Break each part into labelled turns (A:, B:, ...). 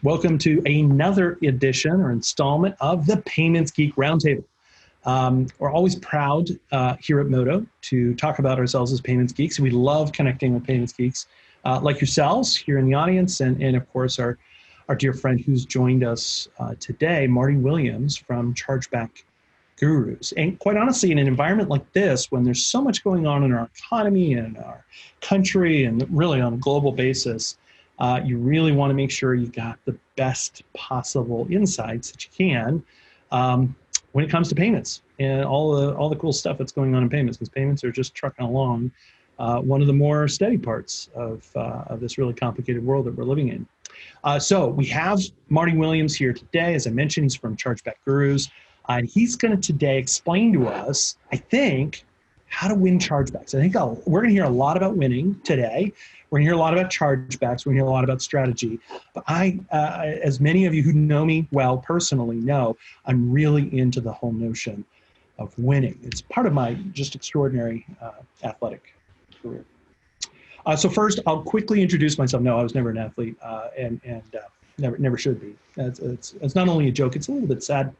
A: Welcome to another edition or installment of the Payments Geek Roundtable. We're always proud here at Modo to talk about ourselves as payments geeks. We love connecting with payments geeks like yourselves here in the audience, and of course our dear friend who's joined us today, Marty Williams from Chargeback Gurus. And quite honestly, in an environment like this, when there's so much going on in our economy and our country and really on a global basis, you really want to make sure you got the best possible insights that you can when it comes to payments and all the cool stuff that's going on in payments, because payments are just trucking along one of the more steady parts of this really complicated world that we're living in. So we have Marty Williams here today. As I mentioned, he's from Chargeback Gurus. And he's going to today explain to us, I think, how to win chargebacks. I think we're going to hear a lot about winning today. We're going to hear a lot about chargebacks. We're going to hear a lot about strategy. But as many of you who know me well personally know, I'm really into the whole notion of winning. It's part of my just extraordinary athletic career. So first, I'll quickly introduce myself. No, I was never an athlete, and never should be. It's not only a joke; it's a little bit sad.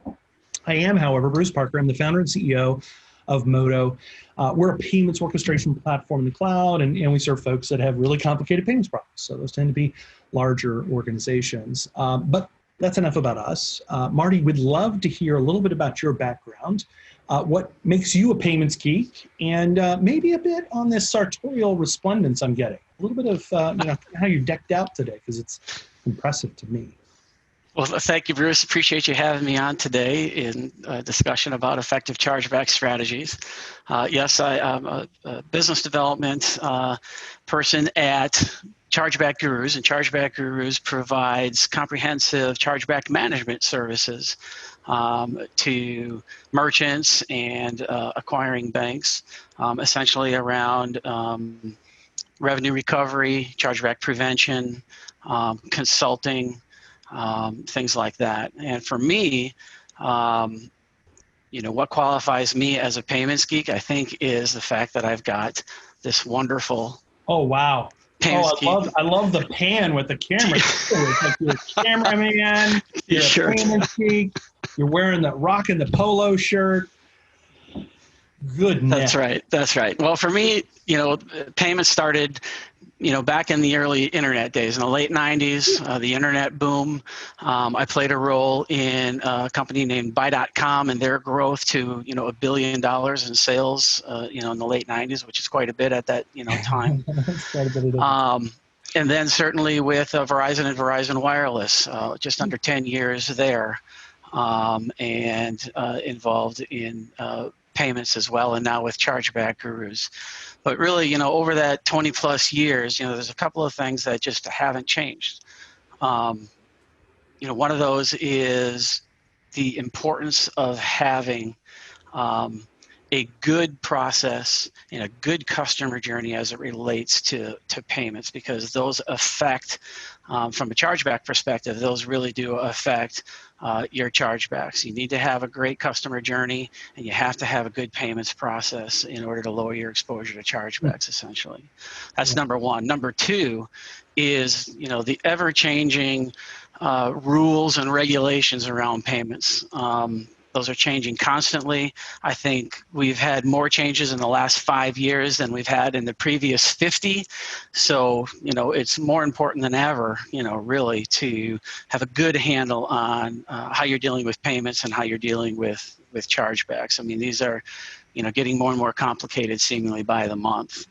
A: I am, however, Bruce Parker. I'm the founder and CEO of Modo. We're a payments orchestration platform in the cloud, and we serve folks that have really complicated payments problems. So those tend to be larger organizations. But that's enough about us. Marty, we'd love to hear a little bit about your background, what makes you a payments geek, and maybe a bit on this sartorial resplendence I'm getting. A little bit of how you're decked out today, because it's impressive to me.
B: Well, thank you, Bruce. Appreciate you having me on today in a discussion about effective chargeback strategies. Yes, I'm a business development person at Chargeback Gurus, and Chargeback Gurus provides comprehensive chargeback management services to merchants and acquiring banks, essentially around revenue recovery, chargeback prevention, consulting, things like that. And for me, what qualifies me as a payments geek, I think, is the fact that I've got this wonderful.
A: Oh, wow. I love the pan with the camera. It's like you're a cameraman, you're a payments geek, you're wearing rocking the polo shirt. Good net.
B: That's right. Well, for me, payments started back in the early internet days, in the late 90s, the internet boom. I played a role in a company named Buy.com and their growth to, $1 billion in sales, in the late 90s, which is quite a bit at that, time. And then certainly with Verizon and Verizon Wireless, just under 10 years there, and involved in payments as well, and now with Chargeback Gurus. But really, over that 20 plus years, there's a couple of things that just haven't changed. One of those is the importance of having a good process and a good customer journey as it relates to payments, because those affect, from a chargeback perspective, those really do affect your chargebacks. You need to have a great customer journey, and you have to have a good payments process in order to lower your exposure to chargebacks, essentially. That's number one. Number two is, the ever-changing rules and regulations around payments. Those are changing constantly. I think we've had more changes in the last 5 years than we've had in the previous 50. So, it's more important than ever, really, to have a good handle on how you're dealing with payments and how you're dealing with chargebacks. I mean, these are, getting more and more complicated seemingly by the month.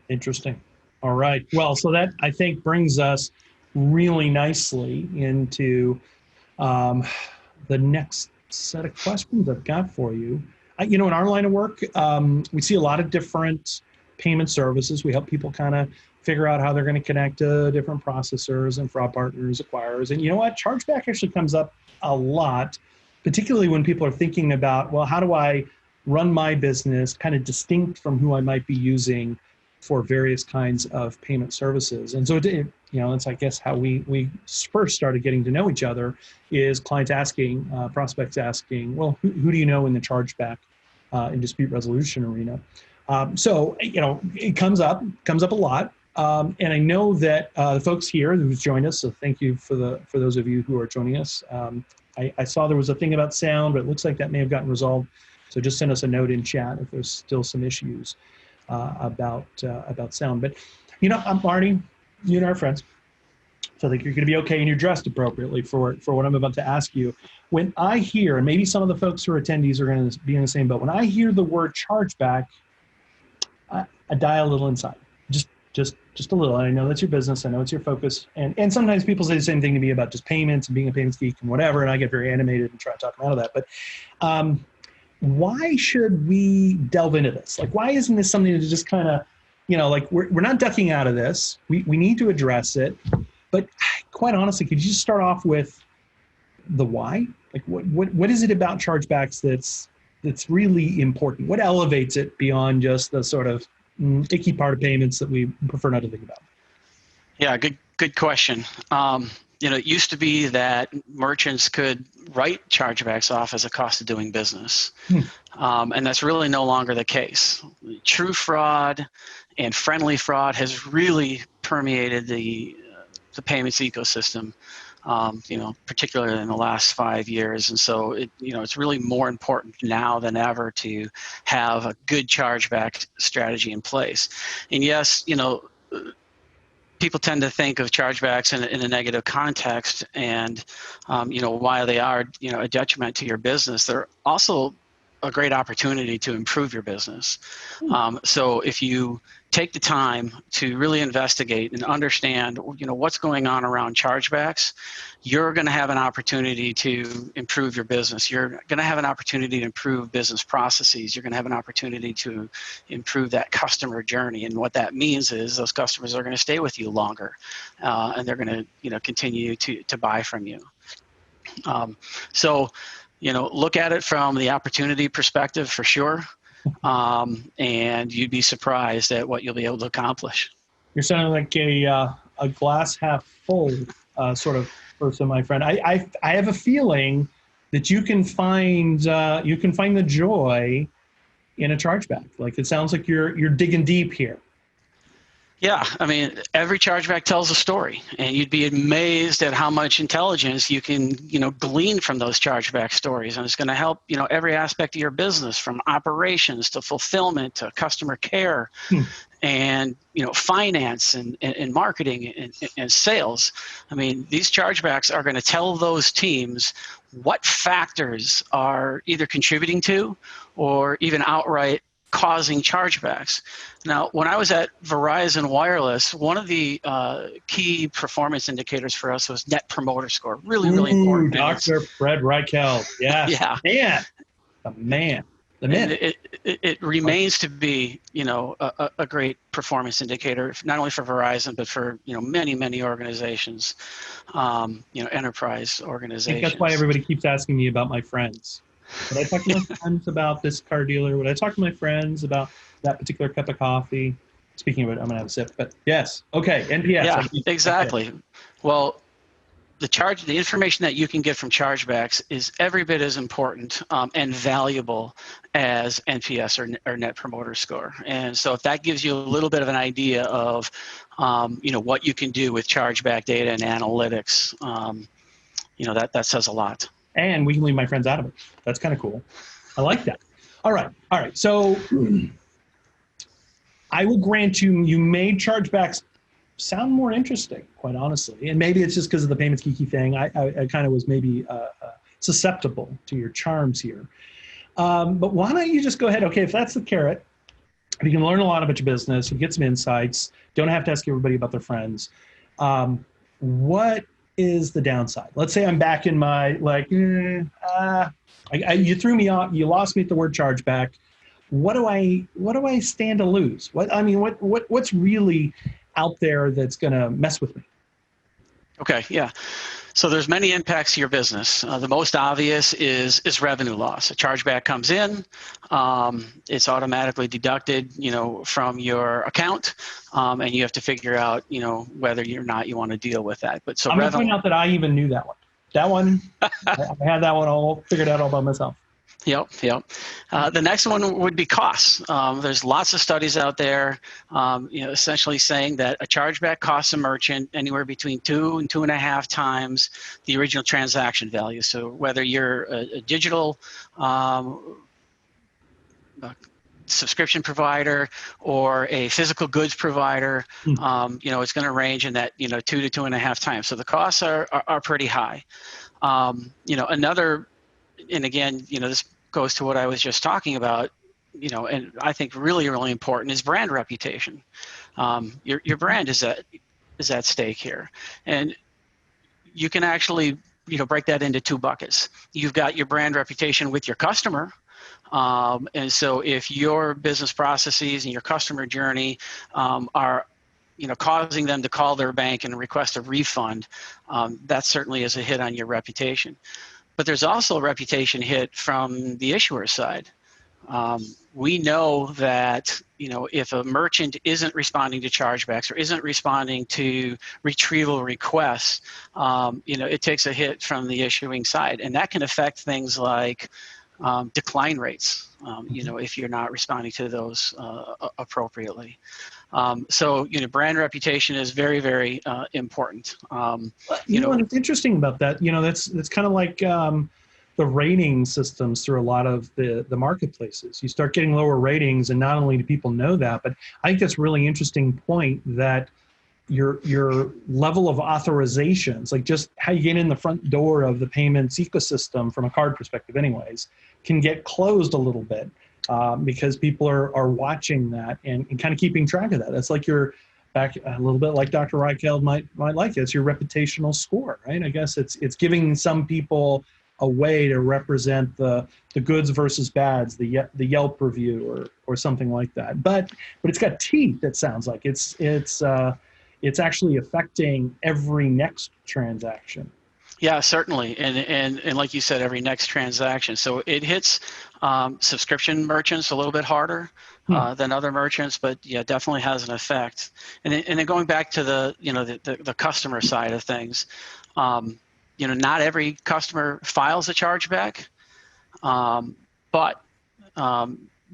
A: Interesting. All right. Well, so that, I think, brings us really nicely into the next set of questions I've got for you. In our line of work, we see a lot of different payment services. We help people kind of figure out how they're going to connect to different processors and fraud partners, acquirers. And you know what? Chargeback actually comes up a lot, particularly when people are thinking about, well, how do I run my business kind of distinct from who I might be using for various kinds of payment services. And so, it's, I guess, how we first started getting to know each other is clients asking, prospects asking, well, who do you know in the chargeback and dispute resolution arena? So, it comes up a lot. And I know that the folks here who's joined us, so thank you for those of you who are joining us. I saw there was a thing about sound, but it looks like that may have gotten resolved. So just send us a note in chat if there's still some issues about sound. But Marty, you and I are friends, so I think you're going to be okay, and you're dressed appropriately for what I'm about to ask you. When I hear, and maybe some of the folks who are attendees are going to be in the same boat, when I hear the word chargeback, I die a little inside. Just a little. I know that's your business. I know it's your focus. And sometimes people say the same thing to me about just payments and being a payments geek and whatever, and I get very animated and try to talk them out of that. But why should we delve into this? Like, why isn't this something to just kind of, like we're not ducking out of this. We need to address it. But quite honestly, could you just start off with the why? Like, what is it about chargebacks that's really important? What elevates it beyond just the sort of icky part of payments that we prefer not to think about?
B: Yeah, good question. It used to be that merchants could write chargebacks off as a cost of doing business. And that's really no longer the case. True fraud and friendly fraud has really permeated the payments ecosystem, particularly in the last 5 years. And so it's really more important now than ever to have a good chargeback strategy in place. And yes, people tend to think of chargebacks in a negative context, and while they are a detriment to your business, they're also a great opportunity to improve your business. So if you take the time to really investigate and understand what's going on around chargebacks, you're going to have an opportunity to improve your business. You're going to have an opportunity to improve business processes. You're going to have an opportunity to improve that customer journey. And what that means is those customers are going to stay with you longer, and they're going to continue to buy from you. So look at it from the opportunity perspective for sure. And you'd be surprised at what you'll be able to accomplish.
A: You're sounding like a glass half full sort of person, my friend. I have a feeling that you can find the joy in a chargeback. Like, it sounds like you're digging deep here.
B: Yeah, I mean, every chargeback tells a story, and you'd be amazed at how much intelligence you can, glean from those chargeback stories. And it's going to help, every aspect of your business, from operations to fulfillment to customer care, and finance and marketing and sales. I mean, these chargebacks are going to tell those teams what factors are either contributing to or even outright causing chargebacks. Now, when I was at Verizon Wireless, one of the key performance indicators for us was Net Promoter Score. Really important.
A: Dr. Fred Reichelt. Yes.
B: Yeah.
A: The man.
B: It remains to be, a great performance indicator, not only for Verizon, but for, many organizations, enterprise organizations.
A: I think that's why everybody keeps asking me about my friends. Would I talk to my friends about this car dealer? Would I talk to my friends about that particular cup of coffee? Speaking of it, I'm going to have a sip. But yes. Okay. NPS.
B: Yeah, exactly. Well, the information that you can get from chargebacks is every bit as important and valuable as NPS or Net Promoter Score. And so if that gives you a little bit of an idea of, what you can do with chargeback data and analytics, that says a lot.
A: And we can leave my friends out of it. That's kind of cool. I like that. All right. So I will grant you made chargebacks sound more interesting, quite honestly. And maybe it's just because of the payments geeky thing. I kind of was maybe susceptible to your charms here. But why don't you just go ahead? Okay, if that's the carrot, if you can learn a lot about your business, you get some insights, don't have to ask everybody about their friends. What is the downside? Let's say I'm back in my, you threw me off, you lost me at the word chargeback. What do I stand to lose? What's really out there that's going to mess with me?
B: Okay, yeah. So there's many impacts to your business. The most obvious is revenue loss. A chargeback comes in, it's automatically deducted, from your account, and you have to figure out, whether or not you want to deal with that. But so
A: I'm going to point out that I even knew that one. That one, I had that one all figured out all by myself.
B: Yep, yep. The next one would be costs. There's lots of studies out there, essentially saying that a chargeback costs a merchant anywhere between 2 and 2.5 times the original transaction value. So whether you're a digital subscription provider or a physical goods provider, it's going to range in that 2 to 2.5 times. So the costs are pretty high. Another, and again, this goes to what I was just talking about, and I think really, really important is brand reputation. Your brand is at stake here. And you can actually, break that into 2 buckets. You've got your brand reputation with your customer. And so if your business processes and your customer journey are causing them to call their bank and request a refund, that certainly is a hit on your reputation. But there's also a reputation hit from the issuer side. We know that if a merchant isn't responding to chargebacks or isn't responding to retrieval requests, it takes a hit from the issuing side, and that can affect things like decline rates. If you're not responding to those appropriately. So brand reputation is very, very important.
A: And it's interesting about that. That's kind of like the rating systems through a lot of the marketplaces. You start getting lower ratings, and not only do people know that, but I think that's a really interesting point that your level of authorizations, like just how you get in the front door of the payments ecosystem from a card perspective anyways, can get closed a little bit because people are watching that and kind of keeping track of that. That's like your back a little bit like Dr. Reicheld might like it. It's your reputational score, right? I guess it's giving some people a way to represent the goods versus bads, the Yelp review or something like that. But it's got teeth. It sounds like it's actually affecting every next transaction.
B: Yeah, certainly, and like you said, every next transaction. So it hits subscription merchants a little bit harder than other merchants, but yeah, definitely has an effect. And then going back to the customer side of things, not every customer files a chargeback, but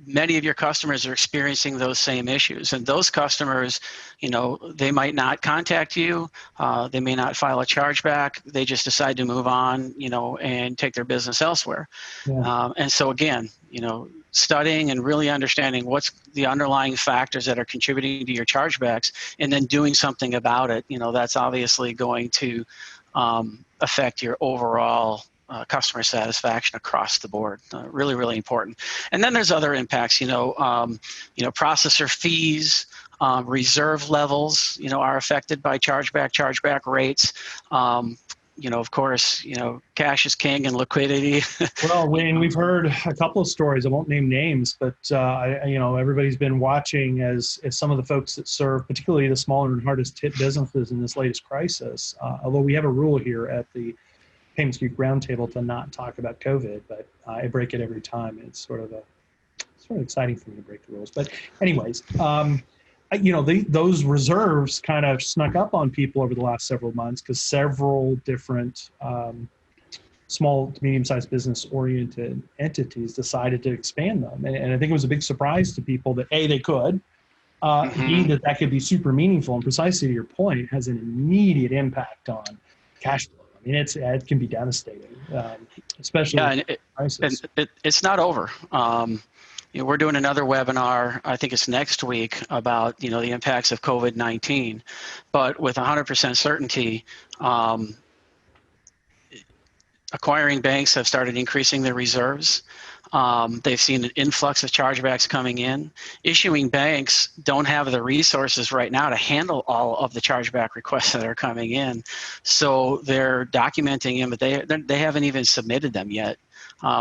B: many of your customers are experiencing those same issues, and those customers, they might not contact you, they may not file a chargeback, they just decide to move on, and take their business elsewhere. Yeah. And so again, studying and really understanding what's the underlying factors that are contributing to your chargebacks, and then doing something about it, that's obviously going to affect your overall customer satisfaction across the board. Really, really important. And then there's other impacts. Processor fees, reserve levels, are affected by chargeback rates. Of course, cash is king and liquidity.
A: Well, we've heard a couple of stories. I won't name names, but everybody's been watching as some of the folks that serve, particularly the smaller and hardest hit businesses in this latest crisis. Although we have a rule here at the Payments Geek Roundtable to not talk about COVID, but I break it every time. It's sort of exciting for me to break the rules. But anyways, those reserves kind of snuck up on people over the last several months because several different small to medium-sized business-oriented entities decided to expand them. And I think it was a big surprise to people that A, they could, B, that could be super meaningful. And precisely to your point, it has an immediate impact on cash flow. I mean, it can be devastating, especially crisis.
B: And it's not over. We're doing another webinar, I think it's next week, about the impacts of COVID-19. But with 100% certainty, acquiring banks have started increasing their reserves. They've seen an influx of chargebacks coming in. Issuing banks don't have the resources right now to handle all of the chargeback requests that are coming in. So they're documenting them, but they haven't even submitted them yet.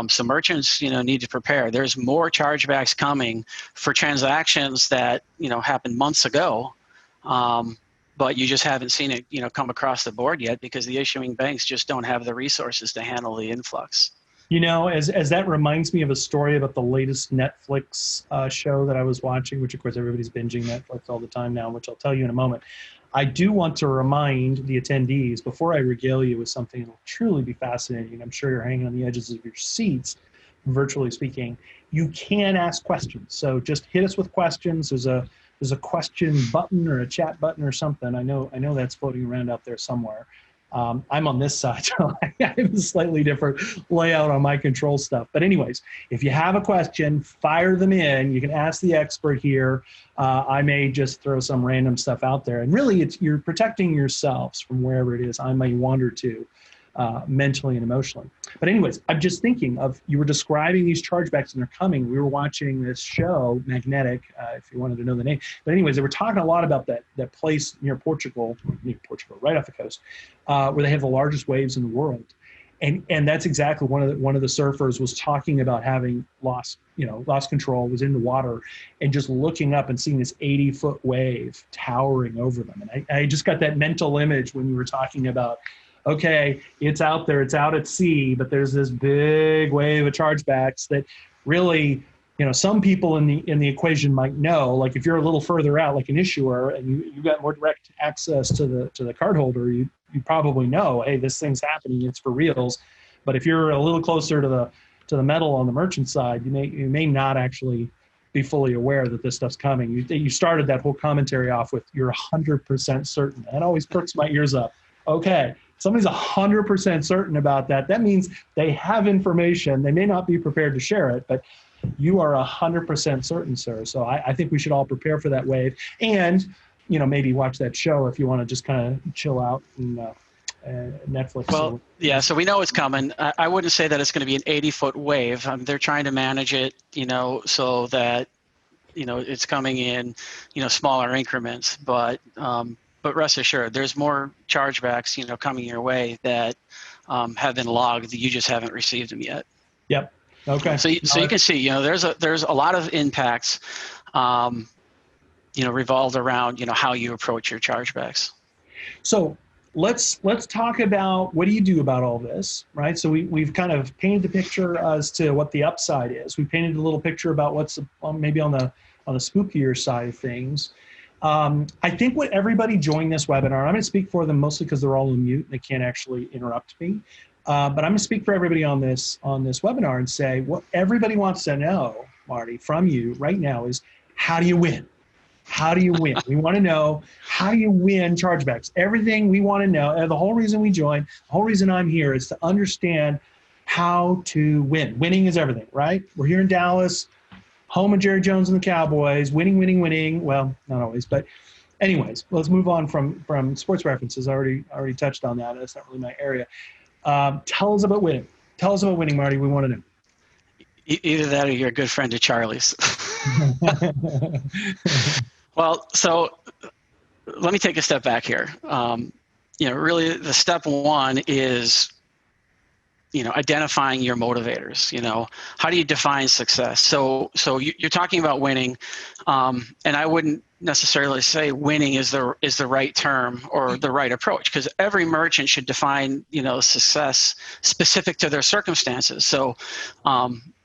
B: So merchants, need to prepare. There's more chargebacks coming for transactions that, happened months ago. But you just haven't seen it, come across the board yet because the issuing banks just don't have the resources to handle the influx.
A: As that reminds me of a story about the latest Netflix show that I was watching, which of course everybody's binging Netflix all the time now, which I'll tell you in a moment. I do want to remind the attendees, before I regale you with something that will truly be fascinating, I'm sure you're hanging on the edges of your seats, virtually speaking, you can ask questions. So just hit us with questions. There's a question button or a chat button or something. I know that's floating around out there somewhere. I'm on this side, so I have a slightly different layout on my control stuff. But anyways, if you have a question, fire them in. You can ask the expert here. I may just throw some random stuff out there. And really, you're protecting yourselves from wherever it is I may wander to mentally and emotionally. But anyways, I'm just thinking of, you were describing these chargebacks and they're coming. We were watching this show, Magnetic, if you wanted to know the name. But anyways, they were talking a lot about that place near Portugal, right off the coast, where they have the largest waves in the world. And that's exactly one of the surfers was talking about having lost control, was in the water, and just looking up and seeing this 80-foot wave towering over them. And I just got that mental image when you were talking about, okay, it's out there, it's out at sea, but there's this big wave of chargebacks that really, some people in the equation might know. Like if you're a little further out, like an issuer, and you got more direct access to the cardholder, you probably know, hey, this thing's happening, it's for reals. But if you're a little closer to the metal on the merchant side, you may not actually be fully aware that this stuff's coming. You started that whole commentary off with, you're 100% certain. That always perks my ears up. Okay. Somebody's 100% certain about that. That means they have information. They may not be prepared to share it, but you are 100% certain, sir. So I think we should all prepare for that wave, and maybe watch that show if you want to just kind of chill out and Netflix.
B: Well, yeah. So we know it's coming. I wouldn't say that it's going to be an 80-foot wave. They're trying to manage it, so that it's coming in smaller increments, but rest assured, there's more chargebacks, coming your way that have been logged that you just haven't received them yet.
A: Yep. Okay.
B: So you can see, there's a lot of impacts, revolved around, how you approach your chargebacks.
A: So let's talk about, what do you do about all this, right? So we've kind of painted the picture as to what the upside is. We painted a little picture about what's maybe on the spookier side of things. I think what everybody joined this webinar, I'm going to speak for them mostly because they're all on mute and they can't actually interrupt me. But I'm going to speak for everybody on this webinar and say what everybody wants to know, Marty, from you right now is, how do you win? How do you win? We want to know, how do you win chargebacks? Everything we want to know, and the whole reason we joined, the whole reason I'm here is to understand how to win. Winning is everything, right? We're here in Dallas, home of Jerry Jones and the Cowboys, winning. Well, not always, but anyways, let's move on from sports references. I already touched on that. That's not really my area. Tell us about winning. Tell us about winning, Marty. We want to know.
B: Either that or you're a good friend of Charlie's. Well, so let me take a step back here. Really the step one is, identifying your motivators. How do you define success? So you're talking about winning, and I wouldn't necessarily say winning is the right term or the right approach, because every merchant should define success specific to their circumstances. So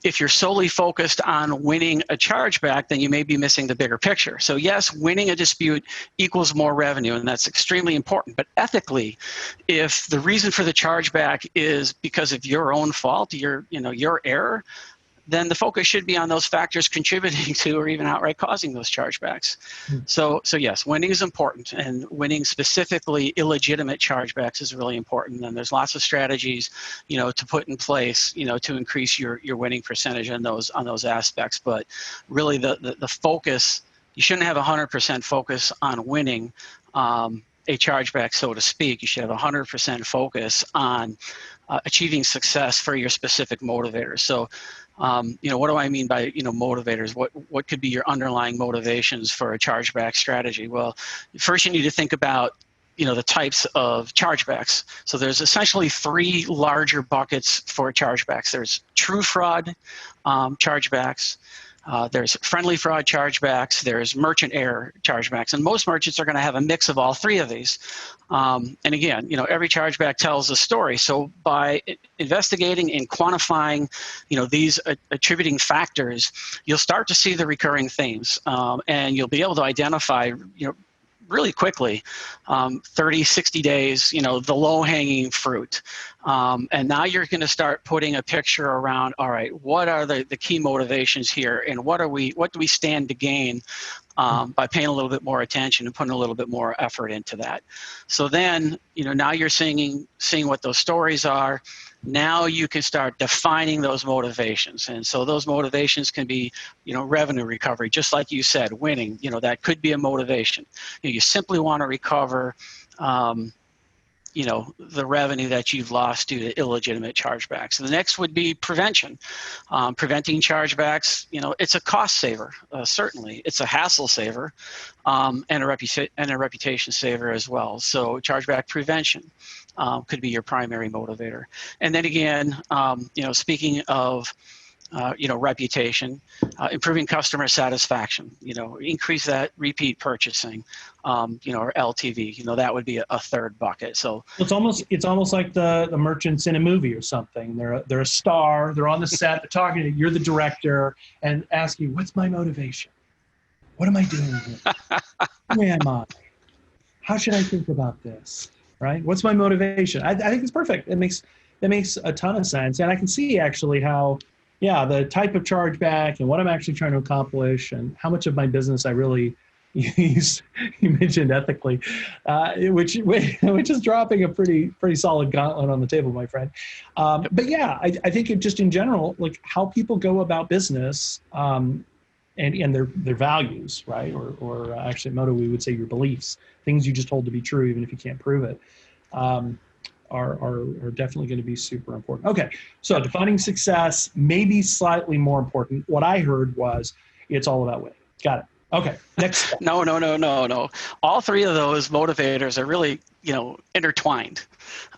B: if you're solely focused on winning a chargeback, then you may be missing the bigger picture. So yes, winning a dispute equals more revenue, and that's extremely important. But ethically, if the reason for the chargeback is because of your own fault, your error, then the focus should be on those factors contributing to or even outright causing those chargebacks. So yes, winning is important, and winning specifically illegitimate chargebacks is really important. And there's lots of strategies, to put in place, to increase your winning percentage on those aspects. But really the focus, you shouldn't have 100% focus on winning a chargeback, so to speak. You should have 100% focus on achieving success for your specific motivators. So, what do I mean by, motivators? What could be your underlying motivations for a chargeback strategy? Well, first you need to think about, the types of chargebacks. So there's essentially three larger buckets for chargebacks. There's true fraud chargebacks. There's friendly fraud chargebacks, there's merchant error chargebacks, and most merchants are going to have a mix of all three of these. And again, every chargeback tells a story. So by investigating and quantifying, these attributing factors, you'll start to see the recurring themes, and you'll be able to identify, really quickly, 30, 60 days, the low-hanging fruit. And now you're going to start putting a picture around, all right, what are the key motivations here, and what do we stand to gain by paying a little bit more attention and putting a little bit more effort into that. So then, now you're seeing what those stories are. Now you can start defining those motivations. And so those motivations can be, revenue recovery, just like you said, winning, that could be a motivation. You simply want to recover, the revenue that you've lost due to illegitimate chargebacks. So the next would be prevention. Preventing chargebacks, it's a cost saver, certainly. It's a hassle saver, and a reputation saver as well. So chargeback prevention could be your primary motivator. And then again, speaking of reputation, improving customer satisfaction, increase that repeat purchasing, or LTV, that would be a third bucket. So
A: it's almost like the merchants in a movie or something. They're a star, they're on the set, they're talking to you, you're the director, and ask you, what's my motivation? What am I doing here? Who am I? How should I think about this? Right? What's my motivation? I think it's perfect. That makes a ton of sense. And I can see actually how, the type of chargeback and what I'm actually trying to accomplish and how much of my business I really use, you mentioned ethically, which is dropping a pretty solid gauntlet on the table, my friend. But yeah, I think it just in general, like how people go about business and their values, right? Or actually, Modo, we would say your beliefs, things you just hold to be true, even if you can't prove it. Are definitely going to be super important. Okay, so defining success may be slightly more important. What I heard was it's all about winning. Got it. Okay, next step.
B: No. All three of those motivators are really, intertwined.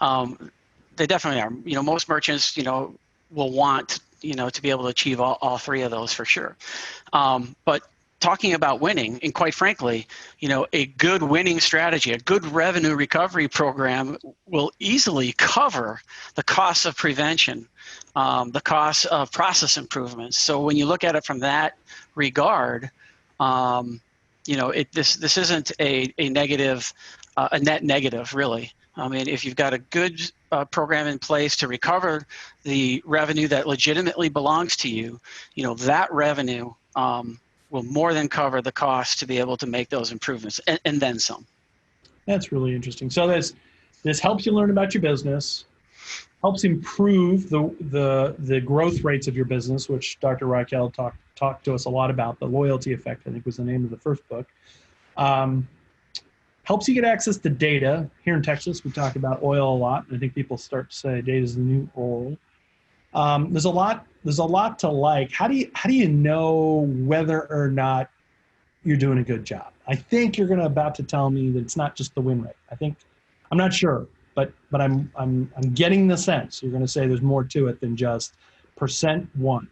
B: They definitely are. Most merchants, will want, to be able to achieve all three of those for sure. But talking about winning, and quite frankly, a good winning strategy, a good revenue recovery program will easily cover the costs of prevention, the costs of process improvements. So when you look at it from that regard, this isn't a negative, a net negative, really. I mean, if you've got a good program in place to recover the revenue that legitimately belongs to you, that revenue will more than cover the cost to be able to make those improvements and then some.
A: That's really interesting. So this helps you learn about your business, helps improve the growth rates of your business, which Dr. Raquel talked to us a lot about. The loyalty effect, I think, was the name of the first book. Helps you get access to data. Here in Texas, we talk about oil a lot. I think people start to say data is the new oil. There's a lot to like. How do you know whether or not you're doing a good job? I think you're about to tell me that it's not just the win rate. I'm not sure, but I'm getting the sense you're going to say there's more to it than just percent won.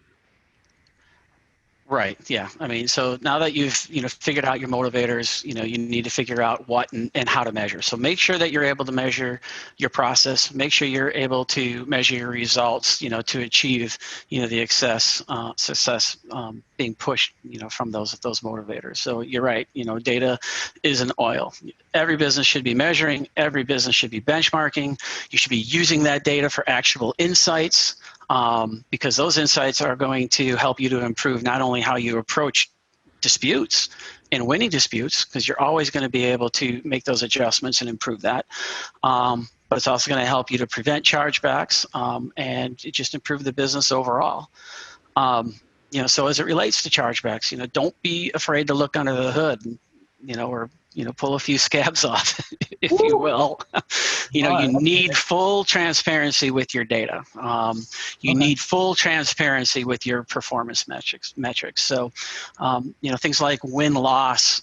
B: Right. Yeah. I mean, so now that you've figured out your motivators, you need to figure out what and how to measure. So make sure that you're able to measure your process. Make sure you're able to measure your results, to achieve, the success being pushed, from those motivators. So you're right. Data is an oil. Every business should be measuring. Every business should be benchmarking. You should be using that data for actual insights. Because those insights are going to help you to improve not only how you approach disputes and winning disputes, because you're always going to be able to make those adjustments and improve that, but it's also going to help you to prevent chargebacks and just improve the business overall. So as it relates to chargebacks, don't be afraid to look under the hood, or pull a few scabs off, if you will. You need full transparency with your data. You need full transparency with your performance metrics. So, things like win-loss,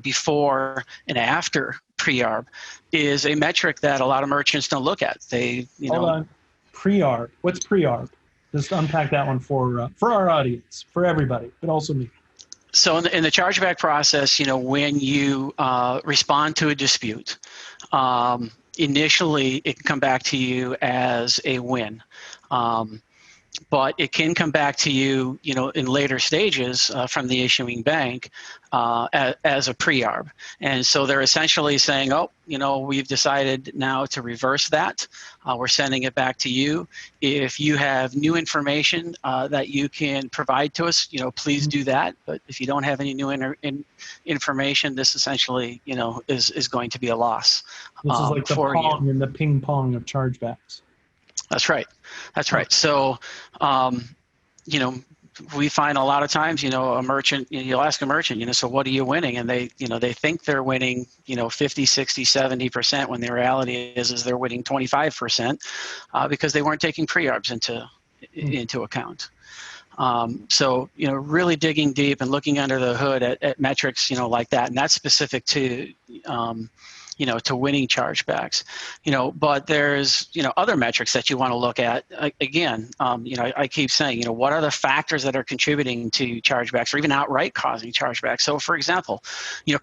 B: before and after pre-arb is a metric that a lot of merchants don't look at.
A: Hold on. Pre-arb. What's pre-arb? Just unpack that one for our audience, for everybody, but also me.
B: So in the chargeback process, when you respond to a dispute, initially it can come back to you as a win. but it can come back to you, in later stages from the issuing bank as a pre-arb. And so they're essentially saying, oh, we've decided now to reverse that. We're sending it back to you. If you have new information that you can provide to us, please do that. But if you don't have any new information, this essentially, is going to be a loss.
A: This is like the pong and the ping pong of chargebacks.
B: That's right. That's right. So, we find a lot of times, a merchant, you'll ask a merchant, so what are you winning? And they think they're winning, 50, 60, 70% when the reality is they're winning 25% because they weren't taking pre-arbs into account. So, really digging deep and looking under the hood at metrics, like that. And that's specific to, to winning chargebacks, but there's, other metrics that you want to look at. Again, I keep saying, what are the factors that are contributing to chargebacks or even outright causing chargebacks? So for example,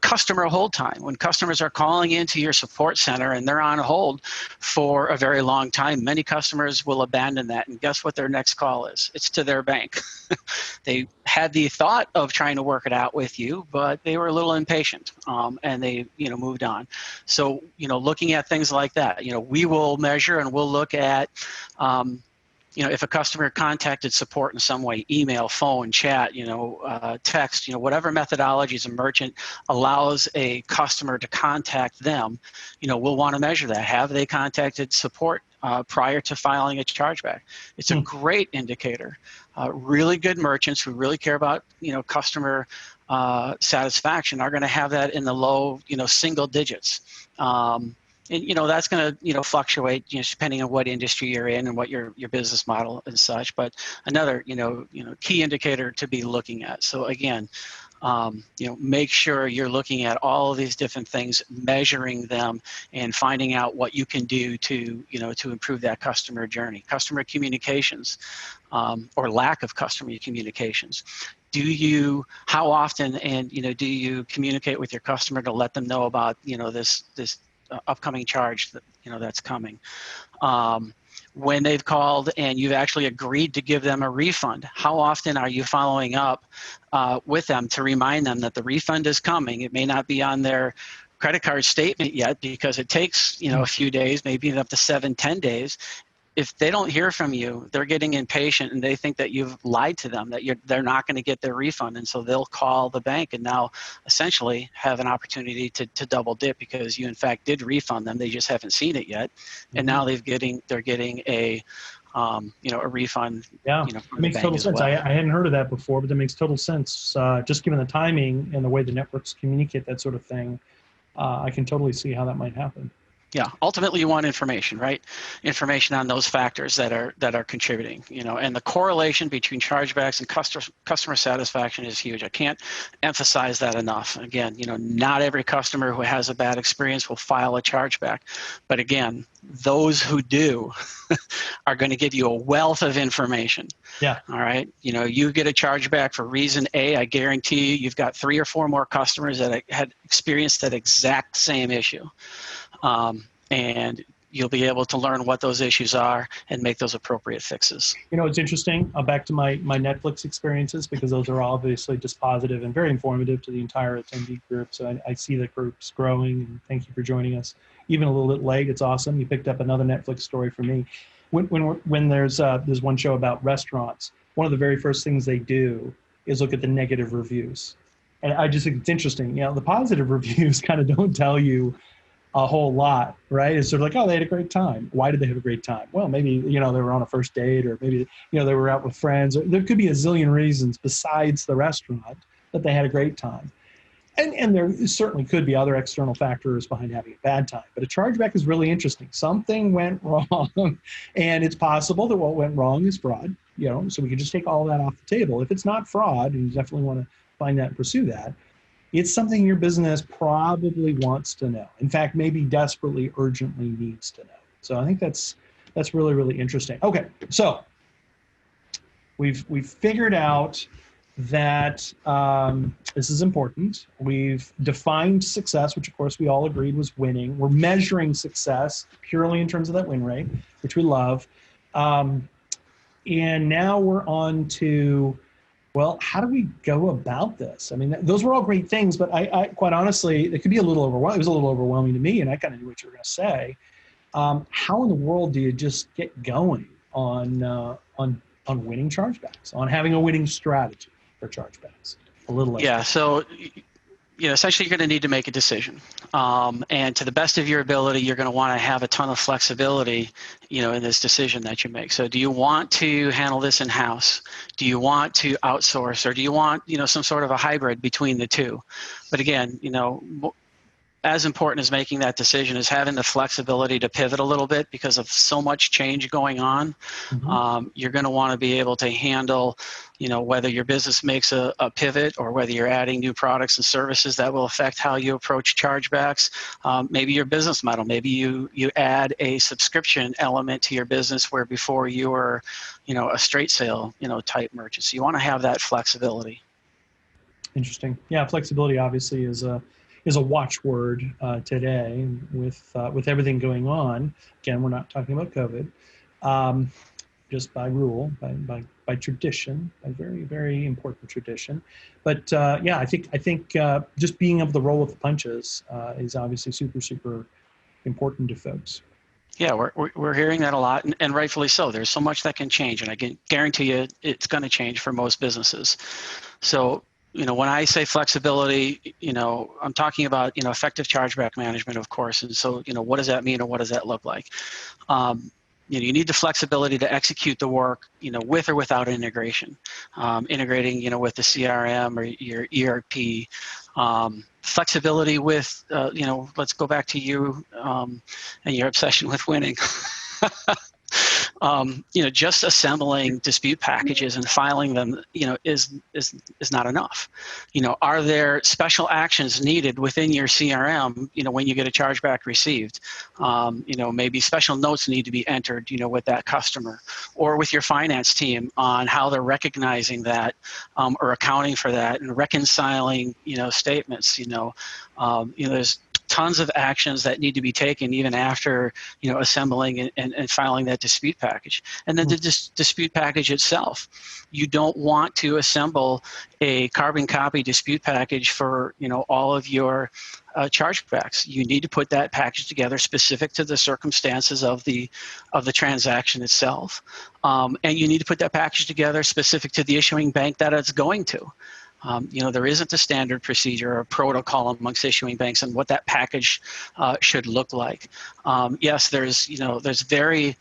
B: customer hold time. When customers are calling into your support center and they're on hold for a very long time, many customers will abandon that. And guess what their next call is? It's to their bank. They had the thought of trying to work it out with you, but they were a little impatient and they, moved on. So, looking at things like that, we will measure and we'll look at, if a customer contacted support in some way, email, phone, chat, text, whatever methodologies a merchant allows a customer to contact them, we'll want to measure that. Have they contacted support prior to filing a chargeback? It's a great indicator. Really good merchants who really care about, customer satisfaction are going to have that in the low, single digits. And, that's going to, fluctuate, depending on what industry you're in and what your business model and such. But another, key indicator to be looking at. So again, make sure you're looking at all of these different things, measuring them, and finding out what you can do to, to improve that customer journey. Customer communications, or lack of customer communications. How often, and do you communicate with your customer to let them know about this upcoming charge that that's coming? When they've called and you've actually agreed to give them a refund, how often are you following up with them to remind them that the refund is coming? It may not be on their credit card statement yet because it takes a few days, maybe up to 7-10 days. If they don't hear from you, they're getting impatient and they think that you've lied to them, that they're not going to get their refund. And so they'll call the bank and now essentially have an opportunity to double dip because you in fact did refund them. They just haven't seen it yet. And now they're getting a refund.
A: Yeah,
B: from
A: it makes
B: the bank
A: total
B: as
A: sense.
B: well.
A: I hadn't heard of that before, but that makes total sense. Just given the timing and the way the networks communicate that sort of thing, I can totally see how that might happen.
B: Yeah, ultimately you want information, right? Information on those factors that are contributing, and the correlation between chargebacks and customer satisfaction is huge. I can't emphasize that enough. Again, not every customer who has a bad experience will file a chargeback, but again, those who do are going to give you a wealth of information.
A: Yeah.
B: All right. You get a chargeback for reason A, I guarantee you've got 3 or 4 more customers that had experienced that exact same issue. And you'll be able to learn what those issues are and make those appropriate fixes.
A: It's interesting. Back to my Netflix experiences, because those are obviously just positive and very informative to the entire attendee group. So I see the group's growing, and thank you for joining us. Even a little bit late, it's awesome. You picked up another Netflix story for me. When there's one show about restaurants, one of the very first things they do is look at the negative reviews. And I just think it's interesting. The positive reviews kind of don't tell you a whole lot, right? It's sort of like, oh, they had a great time. Why did they have a great time? Well, maybe, they were on a first date, or maybe, they were out with friends. There could be a zillion reasons besides the restaurant that they had a great time. And there certainly could be other external factors behind having a bad time. But a chargeback is really interesting. Something went wrong, and it's possible that what went wrong is fraud, so we can just take all that off the table. If it's not fraud, and you definitely want to find that and pursue that, it's something your business probably wants to know. In fact, maybe desperately, urgently needs to know. So I think that's really, really interesting. Okay, so we've figured out that this is important. We've defined success, which of course we all agreed was winning. We're measuring success purely in terms of that win rate, which we love. And now we're on to, well, how do we go about this? I mean, those were all great things, but I quite honestly, it could be a little overwhelming. It was a little overwhelming to me, and I kind of knew what you were going to say. How in the world do you just get going on winning chargebacks, on having a winning strategy for chargebacks? A little less.
B: Yeah. So, essentially you're going to need to make a decision. And to the best of your ability, you're going to want to have a ton of flexibility, in this decision that you make. So do you want to handle this in-house? Do you want to outsource? Or do you want, some sort of a hybrid between the two? But again, as important as making that decision is having the flexibility to pivot a little bit because of so much change going on.
A: Mm-hmm.
B: You're going to want to be able to handle, whether your business makes a pivot or whether you're adding new products and services that will affect how you approach chargebacks. Maybe your business model, maybe you add a subscription element to your business where before you were, a straight sale, type merchant. So you want to have that flexibility.
A: Interesting. Yeah, flexibility obviously is a watchword today with everything going on. Again, we're not talking about COVID, just by rule, by tradition, by very, very important tradition. But yeah, I think just being able to roll with the punches is obviously super, super important to folks.
B: Yeah, we're hearing that a lot, and rightfully so. There's so much that can change, and I can guarantee you it's going to change for most businesses. So, when I say flexibility, I'm talking about, effective chargeback management, of course. And so, what does that mean or what does that look like? You need the flexibility to execute the work, with or without integration. Integrating, with the CRM or your ERP. Flexibility with, let's go back to you and your obsession with winning. Just assembling dispute packages and filing them, is not enough. Are there special actions needed within your CRM, when you get a chargeback received? Maybe special notes need to be entered, with that customer or with your finance team on how they're recognizing that or accounting for that and reconciling, statements. There's tons of actions that need to be taken even after assembling and filing that dispute package. And then the dispute package itself, you don't want to assemble a carbon copy dispute package for all of your chargebacks. You need to put that package together specific to the circumstances of the transaction itself, and you need to put that package together specific to the issuing bank that it's going to. There isn't a standard procedure or protocol amongst issuing banks and what that package should look like. Yes, there's very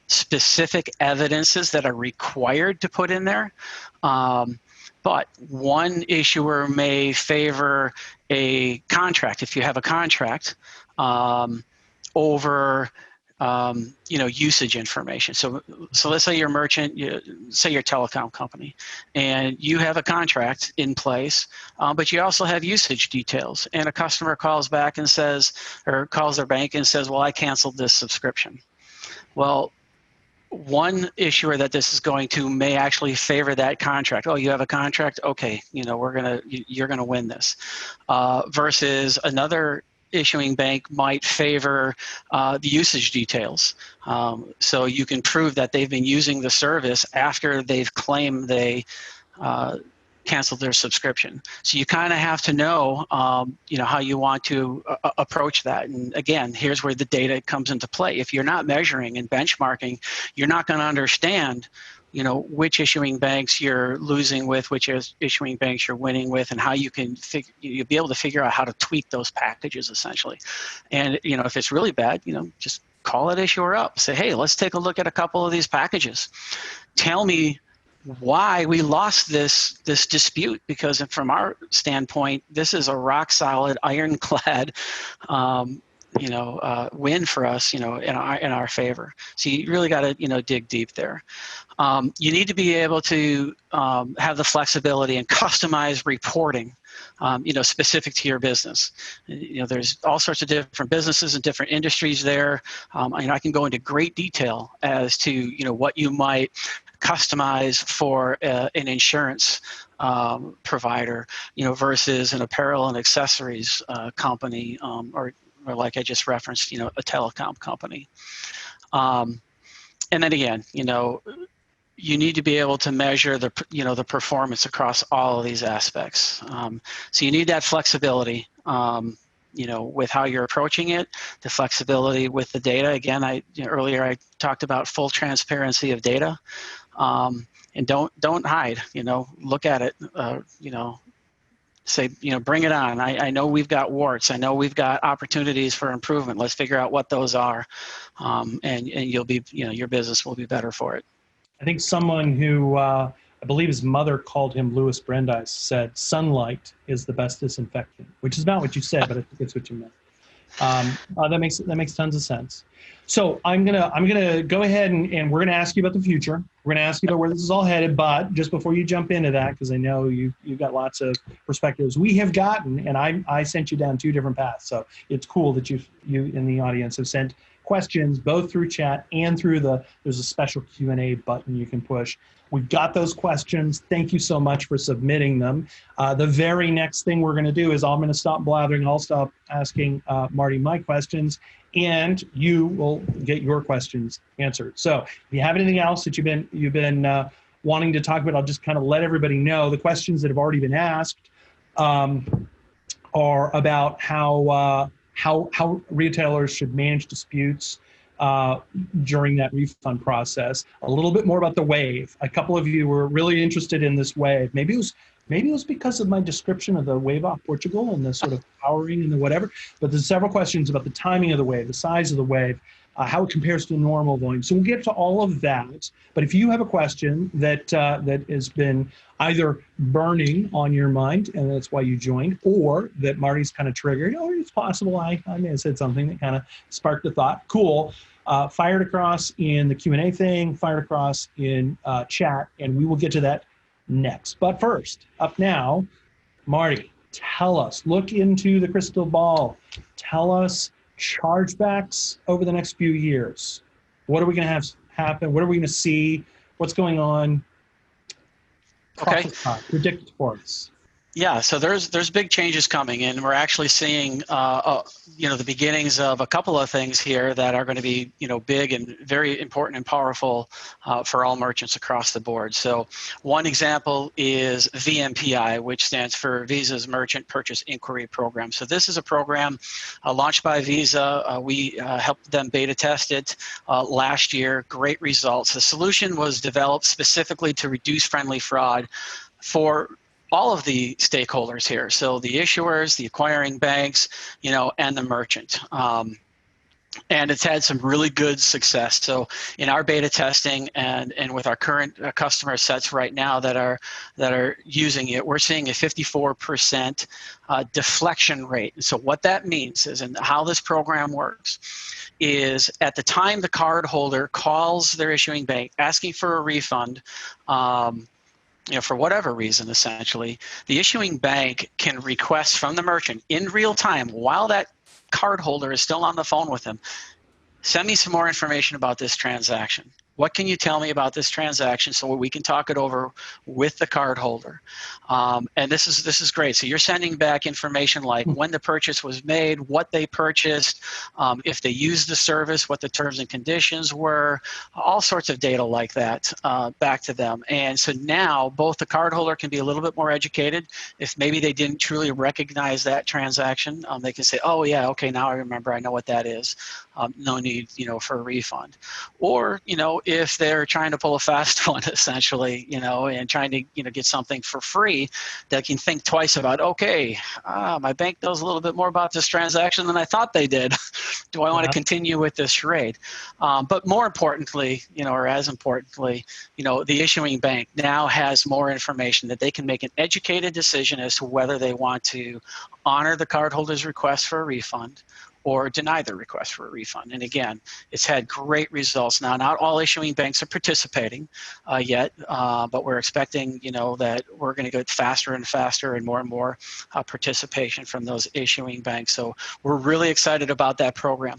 B: specific evidences that are required to put in there. But one issuer may favor a contract, if you have a contract, over usage information. So let's say you're a merchant, say you're a telecom company, and you have a contract in place, but you also have usage details. And a customer calls back and says, or calls their bank and says, well, I canceled this subscription. Well, one issuer that this is going to may actually favor that contract. Oh, you have a contract? Okay, you're gonna win this. Versus another issuing bank might favor the usage details. So you can prove that they've been using the service after they've claimed they canceled their subscription. So you kind of have to know, how you want to approach that. And again, here's where the data comes into play. If you're not measuring and benchmarking, you're not going to understand which issuing banks you're losing with, which issuing banks you're winning with, and how you can you'll be able to figure out how to tweak those packages essentially. And if it's really bad, just call that issuer up. Say, hey, let's take a look at a couple of these packages. Tell me why we lost this dispute, because from our standpoint, this is a rock solid, ironclad win for us, in our favor. So you really got to, dig deep there. You need to be able to have the flexibility and customize reporting, specific to your business. There's all sorts of different businesses and different industries there. I can go into great detail as to, what you might customize for an insurance provider, versus an apparel and accessories company, or like I just referenced, a telecom company. And then again, you need to be able to measure the performance across all of these aspects. So you need that flexibility, with how you're approaching it, the flexibility with the data. Again, earlier I talked about full transparency of data, and don't hide. Look at it. Say, bring it on. I know we've got warts. I know we've got opportunities for improvement. Let's figure out what those are, and you'll be, your business will be better for it.
A: I think someone who I believe his mother called him Louis Brandeis said, "Sunlight is the best disinfectant," which is not what you said, but I think it's what you meant. That makes tons of sense. So I'm gonna go ahead and we're gonna ask you about the future. We're gonna ask you about where this is all headed. But just before you jump into that, because I know you've got lots of perspectives, we have gotten, and I sent you down 2 different paths. So it's cool that you in the audience have sent questions both through chat and through there's a special Q&A button you can push. We've got those questions. Thank you so much for submitting them. The very next thing we're going to do is I'm going to stop blathering. I'll stop asking Marty my questions, and you will get your questions answered. So if you have anything else that you've been wanting to talk about, I'll just kind of let everybody know. The questions that have already been asked are about how retailers should manage disputes during that refund process. A little bit more about the wave. A couple of you were really interested in this wave. Maybe it was because of my description of the wave off Portugal and the sort of powering and the whatever. But there's several questions about the timing of the wave, the size of the wave, how it compares to normal volume. So we'll get to all of that. But if you have a question that has been either burning on your mind, and that's why you joined, or that Marty's kind of triggered, it's possible I may have said something that kind of sparked a thought. Cool. Fire it across in the Q&A thing, fire it across in chat, and we will get to that next. But first, up now, Marty, tell us, look into the crystal ball. Tell us chargebacks over the next few years. What are we going to have happen? What are we going to see? What's going on?
B: Okay.
A: Predict for us.
B: Yeah, so there's big changes coming, and we're actually seeing the beginnings of a couple of things here that are going to be big and very important and powerful for all merchants across the board. So one example is VMPI, which stands for Visa's Merchant Purchase Inquiry Program. So this is a program launched by Visa. We helped them beta test it last year. Great results. The solution was developed specifically to reduce friendly fraud for all of the stakeholders here. So the issuers, the acquiring banks, and the merchant. And it's had some really good success. So in our beta testing and with our current customer sets right now that are using it, we're seeing a 54% deflection rate. So what that means is, and how this program works, is at the time the cardholder calls their issuing bank asking for a refund, for whatever reason, essentially, the issuing bank can request from the merchant in real time while that cardholder is still on the phone with them, send me some more information about this transaction. What can you tell me about this transaction so we can talk it over with the cardholder? And this is great. So you're sending back information like when the purchase was made, what they purchased, if they used the service, what the terms and conditions were, all sorts of data like that back to them. And so now both the cardholder can be a little bit more educated. If maybe they didn't truly recognize that transaction, they can say, oh yeah, okay, now I remember, I know what that is. No need, for a refund. Or, if they're trying to pull a fast one, essentially, and trying to, get something for free, they can think twice about, okay, my bank knows a little bit more about this transaction than I thought they did. Do I want to continue with this charade? But more importantly, or as importantly, the issuing bank now has more information that they can make an educated decision as to whether they want to honor the cardholder's request for a refund or deny the request for a refund. And again, it's had great results. Now, not all issuing banks are participating yet, but we're expecting, that we're going to get faster and faster and more participation from those issuing banks. So we're really excited about that program.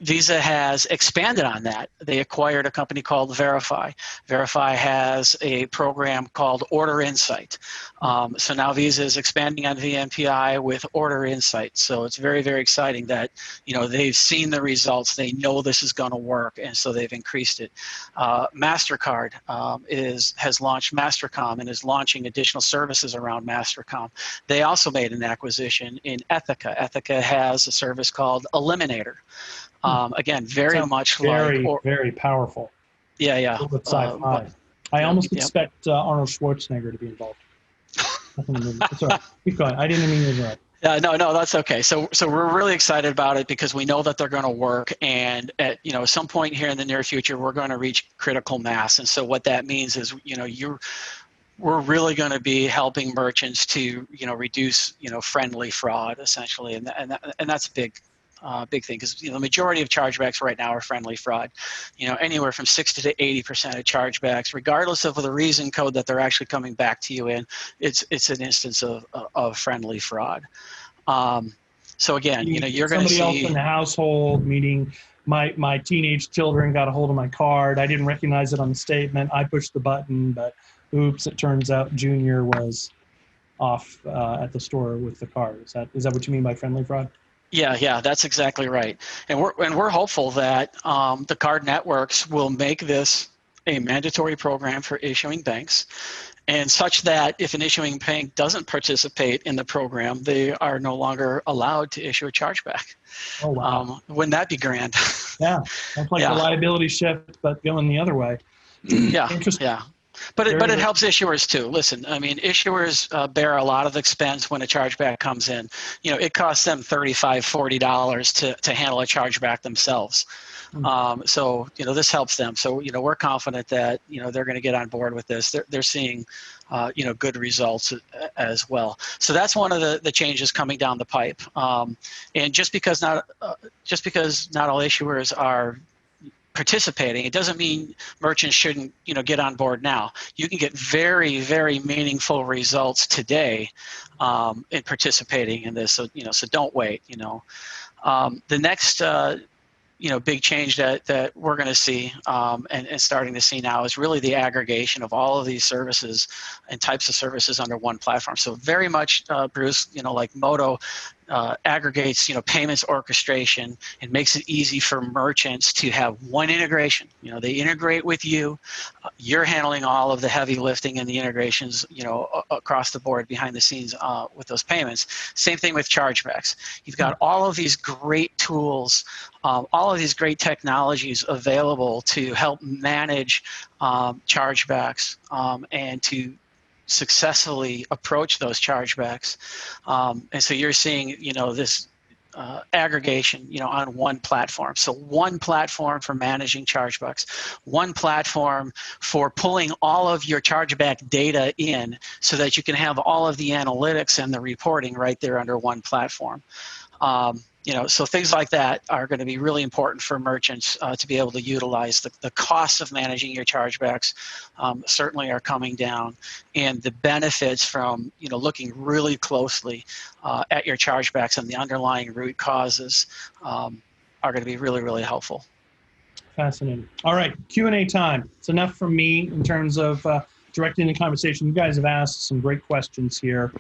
B: Visa has expanded on that. They acquired a company called Verify. Verify has a program called Order Insight. So now Visa is expanding on VMPI with Order Insight. So it's very, very exciting that, they've seen the results. They know this is going to work, and so they've increased it. MasterCard has launched Mastercom and is launching additional services around Mastercom. They also made an acquisition in Ethica. Ethica has a service called Eliminator. Again, very much
A: very powerful.
B: Yeah, yeah.
A: With sci-fi. I almost expect Arnold Schwarzenegger to be involved. That's all right. Keep going. I didn't mean to interrupt.
B: No, that's okay. So we're really excited about it because we know that they're going to work, and at some point here in the near future, we're going to reach critical mass. And so what that means is we're really going to be helping merchants to reduce friendly fraud essentially, and that's a big thing, because the majority of chargebacks right now are friendly fraud. Anywhere from 60 to 80% of chargebacks, regardless of the reason code that they're actually coming back to you in, it's an instance of friendly fraud. So again, you're going to see
A: somebody else in the household, meaning my teenage children got a hold of my card. I didn't recognize it on the statement. I pushed the button, but oops, it turns out Junior was off at the store with the card. Is that what you mean by friendly fraud?
B: Yeah, that's exactly right. And we're hopeful that the card networks will make this a mandatory program for issuing banks, and such that if an issuing bank doesn't participate in the program, they are no longer allowed to issue a chargeback.
A: Oh, wow.
B: Wouldn't that be grand?
A: Yeah, that's like the liability shift, but going the other way.
B: Yeah. But it helps issuers too. Listen, I mean, issuers bear a lot of expense when a chargeback comes in. It costs them $35, $40 to handle a chargeback themselves. So this helps them. So we're confident that they're going to get on board with this. They're seeing good results as well. So that's one of the changes coming down the pipe. And just because not all issuers are participating, it doesn't mean merchants shouldn't get on board now. You can get very, very meaningful results today in participating in this. So so don't wait. The next big change that we're going to see and starting to see now is really the aggregation of all of these services and types of services under one platform. So very much, Bruce, like Modo aggregates, payments orchestration and makes it easy for merchants to have one integration. They integrate with you. You're handling all of the heavy lifting and the integrations, across the board behind the scenes with those payments. Same thing with chargebacks. You've got all of these great tools, all of these great technologies available to help manage chargebacks and to successfully approach those chargebacks. And so you're seeing, this aggregation, on one platform. So one platform for managing chargebacks, one platform for pulling all of your chargeback data in so that you can have all of the analytics and the reporting right there under one platform. So things like that are going to be really important for merchants to be able to utilize. The costs of managing your chargebacks certainly are coming down, and the benefits from looking really closely at your chargebacks and the underlying root causes are going to be really, really helpful.
A: Fascinating. All right, Q&A time. It's enough from me in terms of directing the conversation. You guys have asked some great questions here.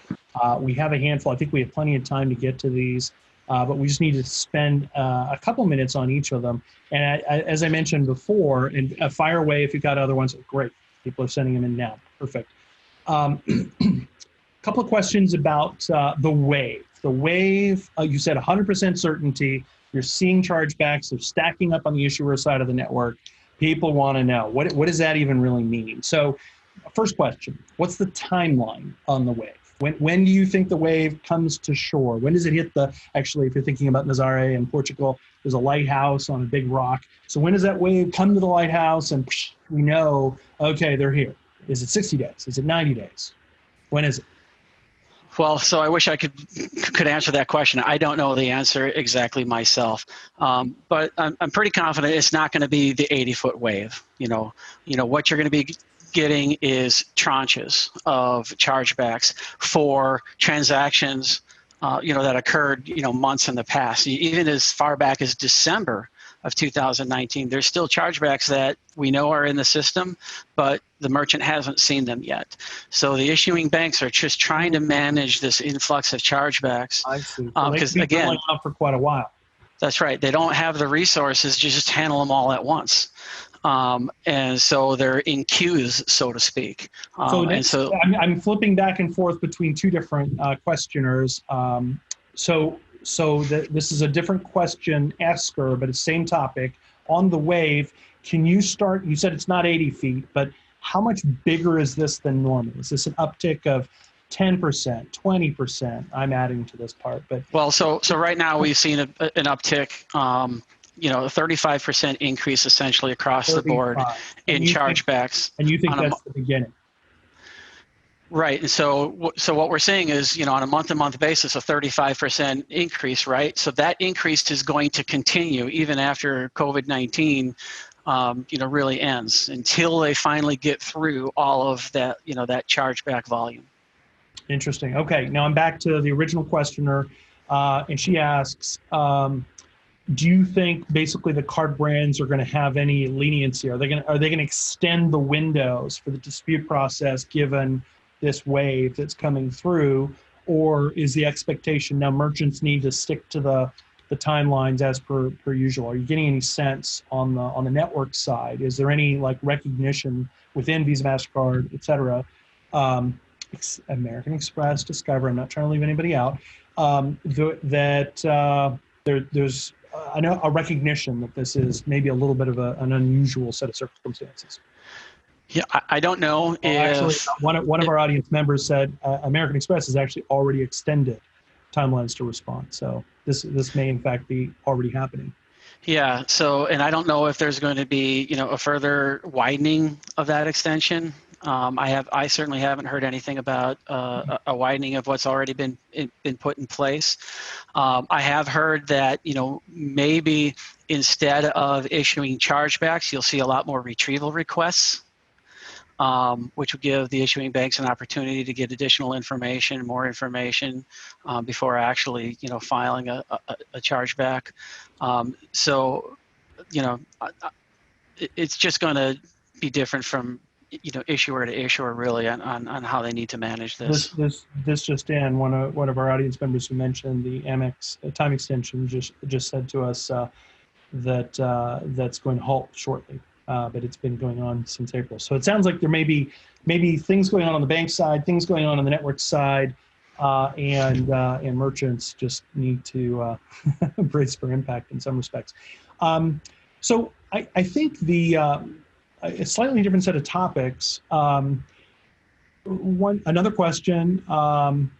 A: We have a handful. I think we have plenty of time to get to these. But we just need to spend a couple minutes on each of them. And as I mentioned before, and fire away if you've got other ones. Great. People are sending them in now. Perfect. Couple of questions about the wave. The wave, you said 100% certainty. You're seeing chargebacks. They're stacking up on the issuer side of the network. People want to know, what does that even really mean? So first question, what's the timeline on the wave? When do you think the wave comes to shore? When does it hit actually, if you're thinking about Nazare and Portugal, there's a lighthouse on a big rock. So when does that wave come to the lighthouse and we know, okay, they're here? Is it 60 days? Is it 90 days? When is it?
B: Well, so I wish I could answer that question. I don't know the answer exactly myself, but I'm pretty confident it's not going to be the 80-foot wave. What you're going to be getting is tranches of chargebacks for transactions, that occurred, months in the past, even as far back as December of 2019. There's still chargebacks that we know are in the system, but the merchant hasn't seen them yet. So the issuing banks are just trying to manage this influx of chargebacks.
A: I see. So they
B: Because
A: could be
B: again,
A: going on for quite a while.
B: that's right. They don't have the resources to just handle them all at once. And so they're in queues, so to speak.
A: I'm flipping back and forth between two different questioners. This is a different question asker, but it's same topic. On the wave, can you start, you said it's not 80 feet, but how much bigger is this than normal? Is this an uptick of 10%, 20%? I'm adding to this part, but.
B: Well, so right now we've seen an uptick, a 35% increase essentially across the board in chargebacks.
A: And you think that's the beginning?
B: Right. And so what we're seeing is, on a month-to-month basis, a 35% increase, right? So that increase is going to continue even after COVID-19, really ends until they finally get through all of that, that chargeback volume.
A: Interesting. Okay. Now I'm back to the original questioner, and she asks, do you think basically the card brands are going to have any leniency? Are they going to extend the windows for the dispute process given this wave that's coming through, or is the expectation now merchants need to stick to the timelines as per usual? Are you getting any sense on the network side? Is there any recognition within Visa, MasterCard, et cetera, American Express, Discover, I'm not trying to leave anybody out, there's I know a recognition that this is maybe a little bit of an unusual set of circumstances?
B: Yeah, I don't know.
A: Actually, one of our audience members said American Express has actually already extended timelines to respond. So this may in fact be already happening.
B: Yeah. So, and I don't know if there's going to be a further widening of that extension. I certainly haven't heard anything about a widening of what's already been put in place. I have heard that maybe instead of issuing chargebacks, you'll see a lot more retrieval requests, which will give the issuing banks an opportunity to get additional information, more information before actually filing a chargeback. It's just going to be different from issuer to issuer, really, on how they need to manage this.
A: This just in, one of our audience members who mentioned the Amex time extension just said to us that that's going to halt shortly, but it's been going on since April. So it sounds like there may be things going on the bank side, things going on the network side, and merchants just need to brace for impact in some respects. So I think a slightly different set of topics. Another question from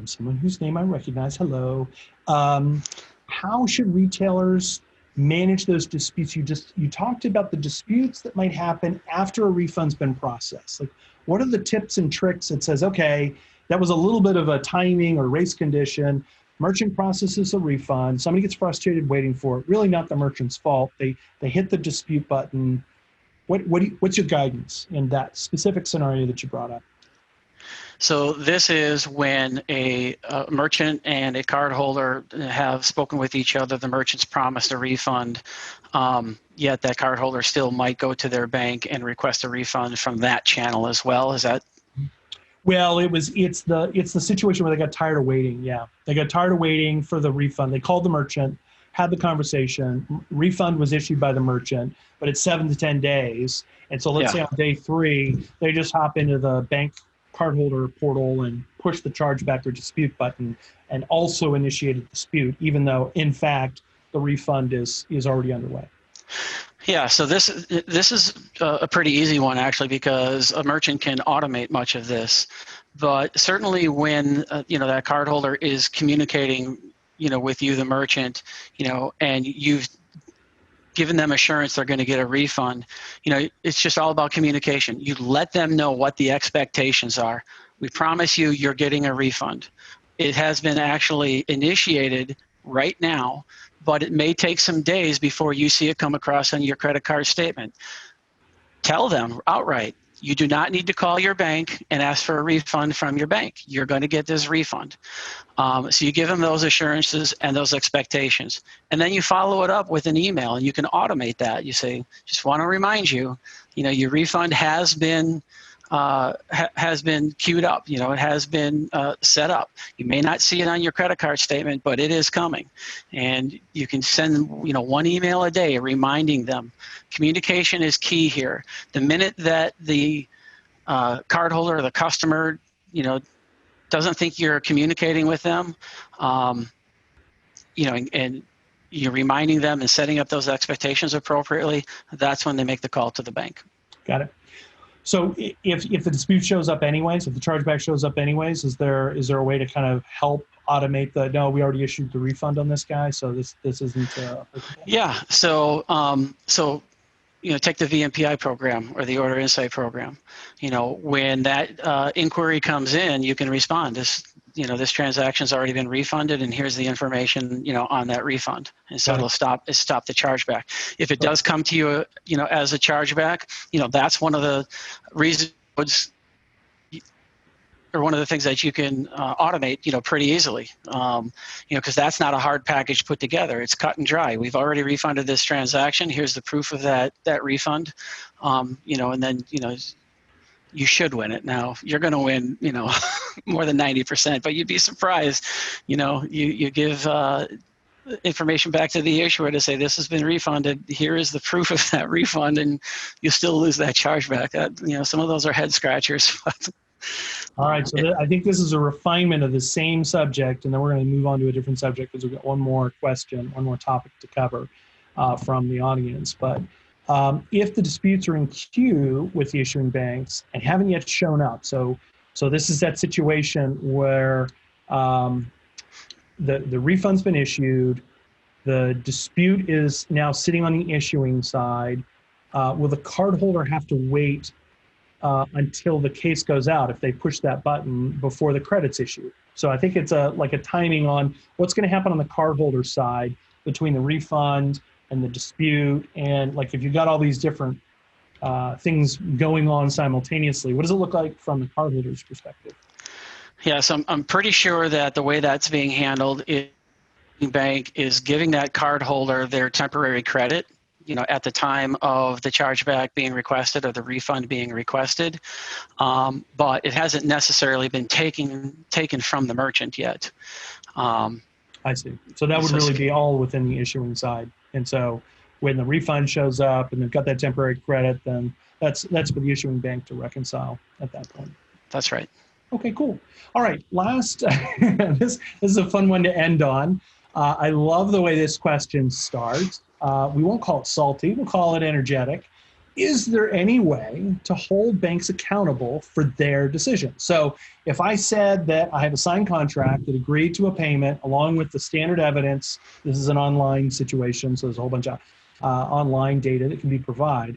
A: someone whose name I recognize. Hello. How should retailers manage those disputes? You talked about the disputes that might happen after a refund's been processed. Like, what are the tips and tricks that says, okay, that was a little bit of a timing or race condition. Merchant processes a refund. Somebody gets frustrated waiting for it. Really not the merchant's fault. They hit the dispute button. What's your guidance in that specific scenario that you brought up?
B: So this is when a merchant and a cardholder have spoken with each other. The merchant's promised a refund, yet that cardholder still might go to their bank and request a refund from that channel as well. Is that?
A: Well, it's the situation where they got tired of waiting. Yeah, they got tired of waiting for the refund. They called the merchant, had the conversation. Refund was issued by the merchant, but it's 7 to 10 days. And so let's say on day 3, they just hop into the bank cardholder portal and push the chargeback or dispute button and also initiate a dispute, even though in fact the refund is already underway.
B: Yeah, so this is a pretty easy one actually, because a merchant can automate much of this. But certainly when that cardholder is communicating with you, the merchant, and you've given them assurance they're going to get a refund, it's just all about communication. You let them know what the expectations are. We promise you you're getting a refund. It has been actually initiated right now, but it may take some days before you see it come across on your credit card statement. Tell them outright, You do not need to call your bank and ask for a refund from your bank. You're going to get this refund. So you give them those assurances and those expectations. And then you follow it up with an email, and you can automate that. You say, just want to remind you, your refund has been queued up. It has been set up. You may not see it on your credit card statement, but it is coming. And you can send, one email a day reminding them. Communication is key here. The minute that the cardholder or the customer, doesn't think you're communicating with them, and you're reminding them and setting up those expectations appropriately, that's when they make the call to the bank.
A: Got it. So if the dispute shows up anyways, if the chargeback shows up anyways, is there a way to kind of help automate no, we already issued the refund on this guy, so this isn't
B: yeah. So take the VMPI program or the Order Insight program. When that inquiry comes in, you can respond. This transaction's already been refunded, and here's the information, on that refund. And so it'll stop the chargeback. If it does come to you, as a chargeback, that's one of the reasons, or one of the things that you can automate, pretty easily, because that's not a hard package put together. It's cut and dry. We've already refunded this transaction. Here's the proof of that refund, and then, you should win it. Now, you're going to win, more than 90%, but you'd be surprised. You give information back to the issuer to say, this has been refunded. Here is the proof of that refund, and you still lose that chargeback. Some of those are head scratchers.
A: All right, so I think this is a refinement of the same subject, and then we're going to move on to a different subject because we've got one more question, one more topic to cover from the audience. But if the disputes are in queue with the issuing banks and haven't yet shown up, so this is that situation where the refund's been issued, the dispute is now sitting on the issuing side, will the cardholder have to wait until the case goes out if they push that button before the credit's issued? So I think it's like a timing on what's going to happen on the cardholder side between the refund and the dispute, and like if you've got all these different things going on simultaneously, what does it look like from the cardholder's perspective?
B: Yes, I'm pretty sure that the way that's being handled is the bank is giving that cardholder their temporary credit, at the time of the chargeback being requested or the refund being requested, but it hasn't necessarily been taken from the merchant yet.
A: I see. So that would really be all within the issuing side. And so when the refund shows up and they've got that temporary credit, then that's for the issuing bank to reconcile at that point.
B: That's right.
A: Okay, cool. All right, last, this is a fun one to end on. I love the way this question starts. We won't call it salty, we'll call it energetic. Is there any way to hold banks accountable for their decisions? So if I said that I have a signed contract that agreed to a payment along with the standard evidence, this is an online situation, so there's a whole bunch of online data that can be provided,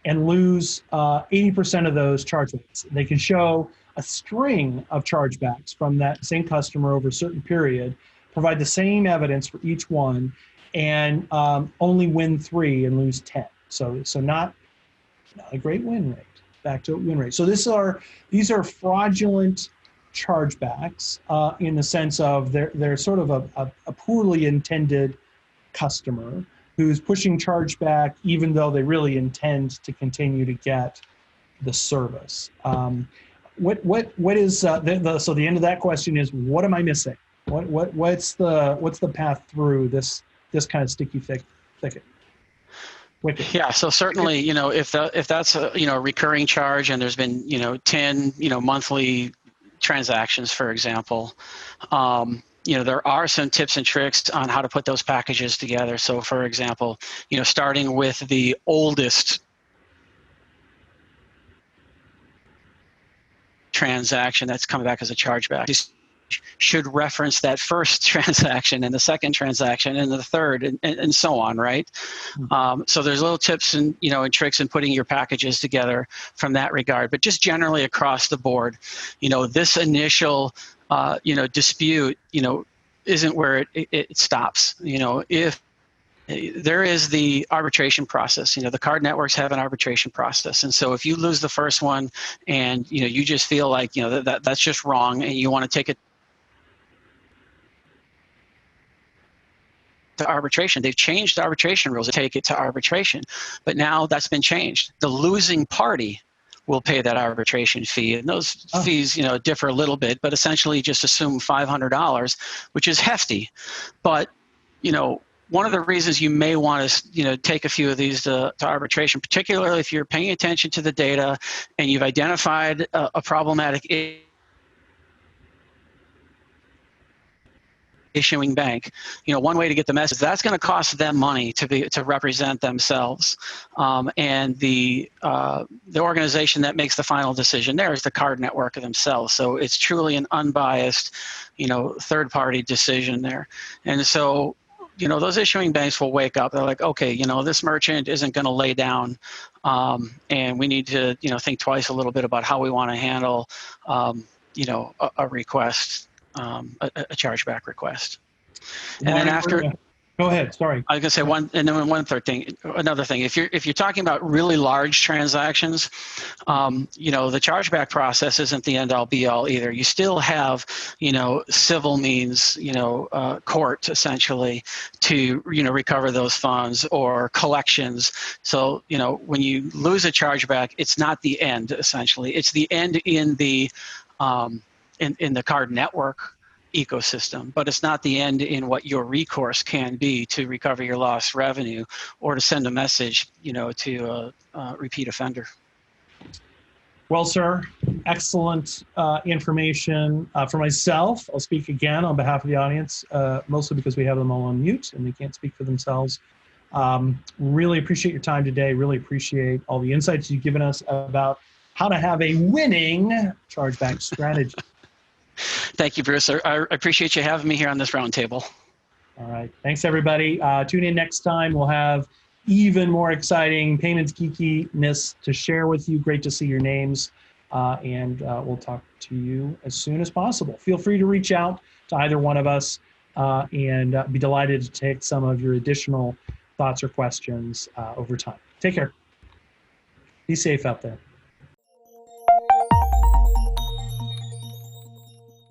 A: and lose 80% of those chargebacks. They can show a string of chargebacks from that same customer over a certain period, provide the same evidence for each one, and only win 3 and lose 10. So not a great win rate. Back to win rate. So these are fraudulent chargebacks in the sense of they're sort of a poorly intended customer who's pushing chargeback even though they really intend to continue to get the service. What is so the end of that question is, what am I missing? What's the path through this kind of sticky thicket? Wicked.
B: Yeah, so certainly, if that's a recurring charge and there's been 10 monthly transactions, for example, there are some tips and tricks on how to put those packages together. So, for example, starting with the oldest transaction that's coming back as a chargeback, should reference that first transaction and the second transaction and the third and so on, right? So there's little tips and and tricks in putting your packages together from that regard. But just generally across the board, this initial dispute isn't where it stops. If there is the arbitration process. The card networks have an arbitration process, and so if you lose the first one, and you just feel like that's just wrong, and you want to take it to arbitration, they've changed the arbitration rules to take it to arbitration, but now that's been changed. The losing party will pay that arbitration fee, and those fees differ a little bit, but essentially just assume $500, which is hefty. But one of the reasons you may want to, take a few of these to arbitration, particularly if you're paying attention to the data and you've identified a problematic issuing bank, one way to get the message, that's going to cost them money to represent themselves. And the organization that makes the final decision there is the card network themselves. So it's truly an unbiased, third-party decision there. And so those issuing banks will wake up. They're like, okay, this merchant isn't going to lay down, and we need to, think twice a little bit about how we want to handle, a request, a chargeback request. And then after,
A: go ahead. Sorry.
B: I was going to say another thing. If you're talking about really large transactions, the chargeback process isn't the end all be all either. You still have, civil means, court essentially to, recover those funds, or collections. So, when you lose a chargeback, it's not the end essentially. It's the end in the card network ecosystem, but it's not the end in what your recourse can be to recover your lost revenue or to send a message, to a repeat offender.
A: Well, sir, excellent information. For myself, I'll speak again on behalf of the audience, mostly because we have them all on mute and they can't speak for themselves. Really appreciate your time today. Really appreciate all the insights you've given us about how to have a winning chargeback strategy.
B: Thank you, Bruce. I appreciate you having me here on this roundtable.
A: All right. Thanks, everybody. Tune in next time. We'll have even more exciting payments geekiness to share with you. Great to see your names. And we'll talk to you as soon as possible. Feel free to reach out to either one of us and be delighted to take some of your additional thoughts or questions over time. Take care. Be safe out there.